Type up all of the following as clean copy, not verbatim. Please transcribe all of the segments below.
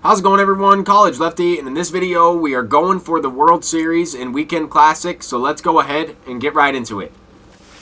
How's it going, everyone? College Lefty, and in this video we are going for the World Series and Weekend Classic, so let's go ahead and get right into it.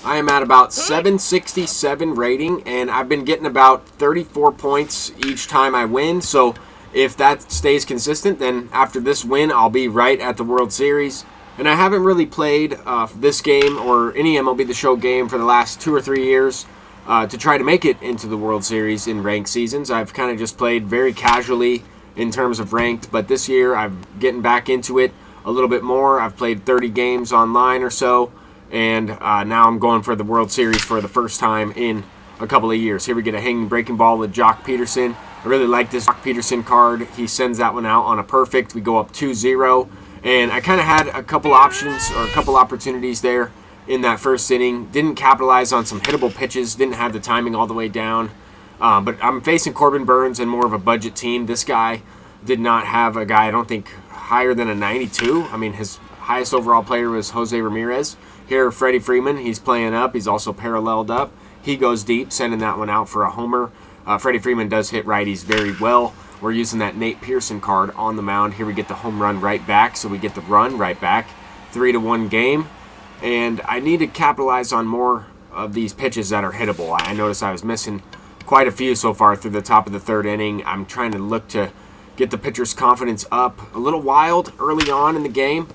I am at about 767 rating, and I've been getting about 34 points each time I win, so if that stays consistent, then after this win I'll be right at the World Series. And I haven't really played this game or any MLB The Show game for the last 2 or 3 years to try to make it into the World Series in ranked seasons. I've kind of just played very casually in terms of ranked, but this year I'm getting back into it a little bit more. I've played 30 games online or so, and now I'm going for the World Series for the first time in a couple of years. Here we get a hanging breaking ball with Jock Peterson. I really like this Jock Peterson card. He sends that one out on a perfect. We go up 2-0, and I kind of had a couple options or a couple opportunities there in that first inning. Didn't capitalize on some hittable pitches, didn't have the timing all the way down. But I'm facing Corbin Burns and more of a budget team. This guy did not have a guy, I don't think, higher than a 92. I mean, his highest overall player was Jose Ramirez. Here, Freddie Freeman, he's playing up. He's also paralleled up. He goes deep, sending that one out for a homer. Freddie Freeman does hit righties very well. We're using that Nate Pearson card on the mound. Here we get the home run right back, so we get the run right back. 3-1 game. And I need to capitalize on more of these pitches that are hittable. I noticed I was missing quite a few so far through the top of the third inning. I'm trying to look to get the pitcher's confidence up. A little wild early on in the game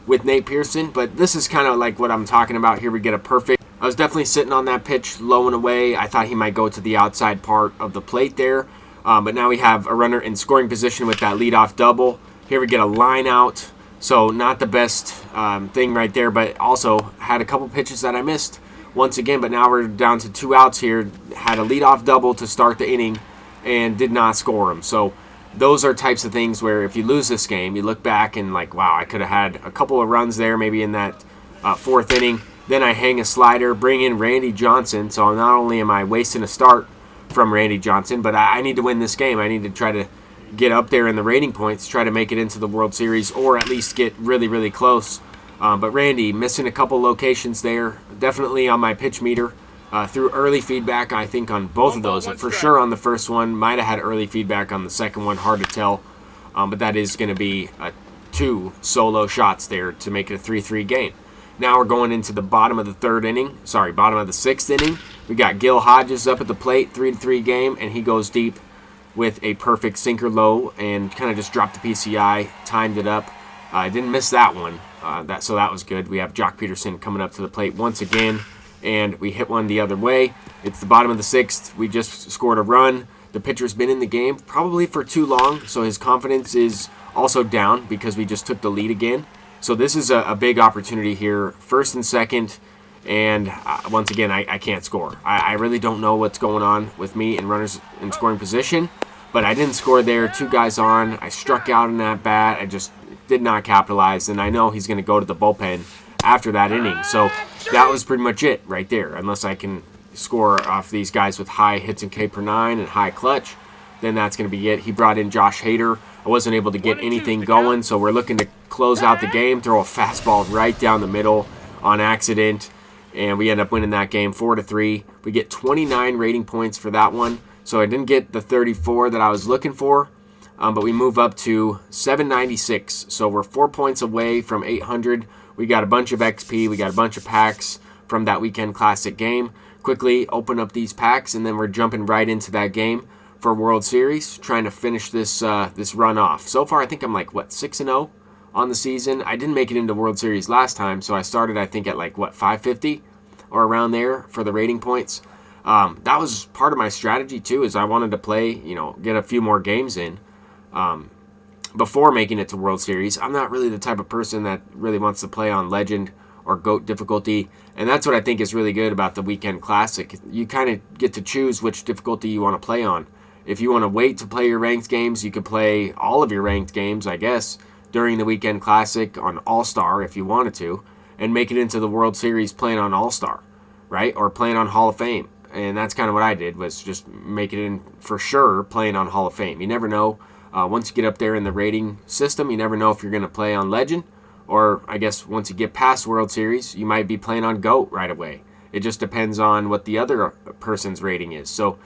with Nate Pearson, but this is kind of like what I'm talking about. Here we get a perfect. I was definitely sitting on that pitch low and away. I thought he might go to the outside part of the plate there, but now we have a runner in scoring position with that leadoff double. Here we get a line out, so not the best thing right there, but also had a couple pitches that I missed once again, but now we're down to 2 outs here. Had a leadoff double to start the inning and did not score him. So those are types of things where if you lose this game, you look back and like, wow, I could have had a couple of runs there maybe in that 4th inning. Then I hang a slider, bring in Randy Johnson. So not only am I wasting a start from Randy Johnson, but I need to win this game. I need to try to get up there in the rating points, try to make it into the World Series, or at least get really, really close. But Randy missing a couple locations there. Definitely on my pitch meter. Through early feedback, I think on both of those. For sure on the first one. Might have had early feedback on the second one. Hard to tell. But that is going to be 2 solo shots there to make it a 3-3 game. Now we're going into the bottom of the 6th inning. We got Gil Hodges up at the plate. 3-3 game. And he goes deep with a perfect sinker low and kind of just dropped the PCI. Timed it up. I didn't miss that one. So that was good. We have Jock Peterson coming up to the plate once again, and we hit one the other way. It's the bottom of the 6th. We just scored a run. The pitcher's been in the game probably for too long, so his confidence is also down because we just took the lead again. So this is a big opportunity here, 1st and 2nd, and once again, I can't score. I really don't know what's going on with me in runners in scoring position, but I didn't score there. 2 guys on. I struck out in that bat. I just did not capitalize, and I know he's going to go to the bullpen after that inning. So that was pretty much it right there. Unless I can score off these guys with high hits and K per 9 and high clutch, then that's going to be it. He brought in Josh Hader. I wasn't able to get anything going, so we're looking to close out the game, throw a fastball right down the middle on accident, and we end up winning that game 4-3. We get 29 rating points for that one, so I didn't get the 34 that I was looking for. But we move up to 796, so we're 4 points away from 800. We got a bunch of XP, we got a bunch of packs from that Weekend Classic game. Quickly open up these packs, and then we're jumping right into that game for World Series, trying to finish this run off. So far, I think I'm like, 6-0 on the season. I didn't make it into World Series last time, so I started, I think, at 550 or around there for the rating points. That was part of my strategy, too, is I wanted to play, get a few more games in. Before making it to World Series. I'm not really the type of person that really wants to play on Legend or GOAT difficulty, and that's what I think is really good about the Weekend Classic. You kind of get to choose which difficulty you want to play on. If you want to wait to play your ranked games, you could play all of your ranked games, I guess, during the Weekend Classic on All-Star if you wanted to, and make it into the World Series playing on All-Star, right? Or playing on Hall of Fame. And that's kind of what I did, was just make it in for sure playing on Hall of Fame. You never know. Once you get up there in the rating system, you never know if you're going to play on Legend, or I guess once you get past World Series, you might be playing on GOAT right away. It just depends on what the other person's rating is. So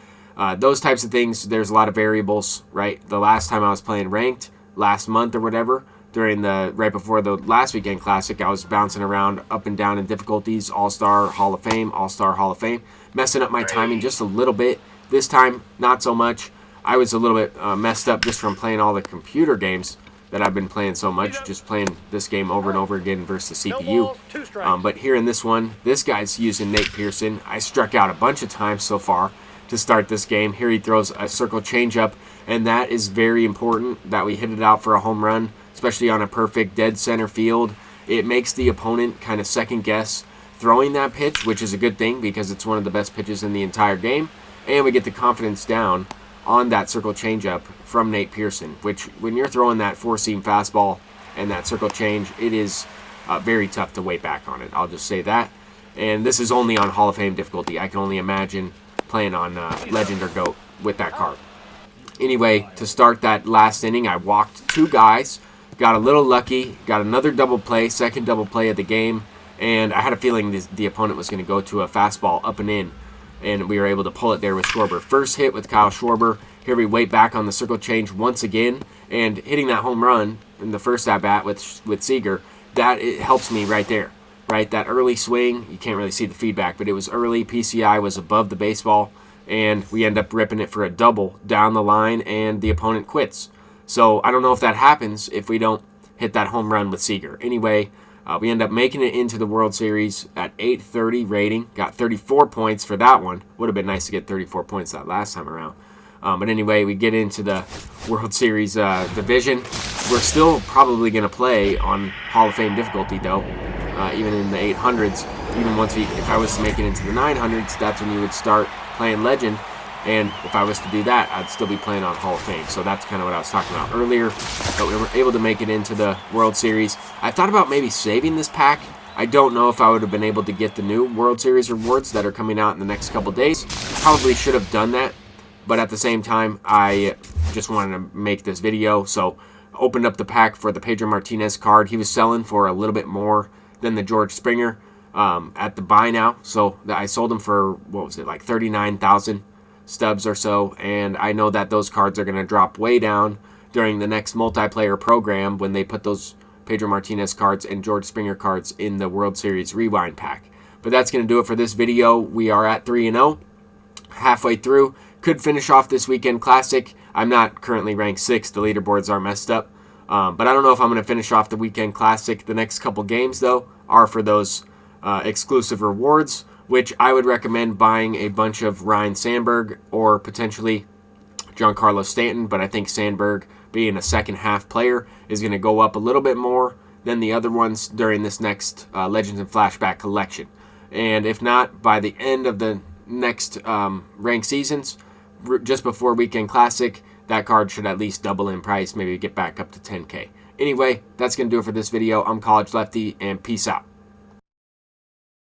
Those types of things, there's a lot of variables, right? The last time I was playing ranked, last month or whatever, right before the last weekend classic, I was bouncing around up and down in difficulties, All-Star, Hall of Fame, All-Star, Hall of Fame, messing up my timing just a little bit. This time, not so much. I was a little bit messed up just from playing all the computer games that I've been playing so much, just playing this game over and over again versus the CPU. But here in this one, this guy's using Nate Pearson. I struck out a bunch of times so far to start this game. Here he throws a circle changeup, and that is very important that we hit it out for a home run, especially on a perfect dead center field. It makes the opponent kind of second guess throwing that pitch, which is a good thing because it's one of the best pitches in the entire game, and we get the confidence down on that circle changeup from Nate Pearson, which when you're throwing that four-seam fastball and that circle change, it is very tough to wait back on it. I'll just say that. And this is only on Hall of Fame difficulty. I can only imagine playing on Legend or GOAT with that card. Anyway, to start that last inning, I walked 2 guys, got a little lucky, got another double play, second double play of the game, and I had a feeling the opponent was going to go to a fastball up and in, and we were able to pull it there with Schwarber. First hit with Kyle Schwarber. Here we wait back on the circle change once again, and hitting that home run in the first at-bat with Seager, that it helps me right there. Right, that early swing, you can't really see the feedback, but it was early. PCI was above the baseball, and we end up ripping it for a double down the line, and the opponent quits. So I don't know if that happens if we don't hit that home run with Seager. Anyway, we end up making it into the World Series at 830 rating. Got 34 points for that one. Would have been nice to get 34 points that last time around. But anyway, we get into the World Series division. We're still probably going to play on Hall of Fame difficulty, though. Even in the 800s, even if I was to make it into the 900s, that's when you would start playing Legend, and if I was to do that, I'd still be playing on Hall of Fame. So that's kind of what I was talking about earlier, but we were able to make it into the World Series. I thought about maybe saving this pack. I don't know if I would have been able to get the new World Series rewards that are coming out in the next couple days. Probably should have done that, but at the same time, I just wanted to make this video, so opened up the pack for the Pedro Martinez card. He was selling for a little bit more than the George Springer at the buy now. So I sold them for, what was it, like 39,000 stubs or so. And I know that those cards are going to drop way down during the next multiplayer program when they put those Pedro Martinez cards and George Springer cards in the World Series Rewind pack. But that's going to do it for this video. We are at 3-0, halfway through. Could finish off this weekend classic. I'm not currently ranked 6th. The leaderboards are messed up. But I don't know if I'm going to finish off the weekend classic. The next couple games, though, are for those exclusive rewards, which I would recommend buying a bunch of Ryan Sandberg or potentially Giancarlo Stanton. But I think Sandberg, being a second half player, is going to go up a little bit more than the other ones during this next Legends and Flashback collection. And if not, by the end of the next ranked seasons, just before weekend classic, that card should at least double in price, maybe get back up to 10K. Anyway, that's going to do it for this video. I'm College Lefty, and peace out.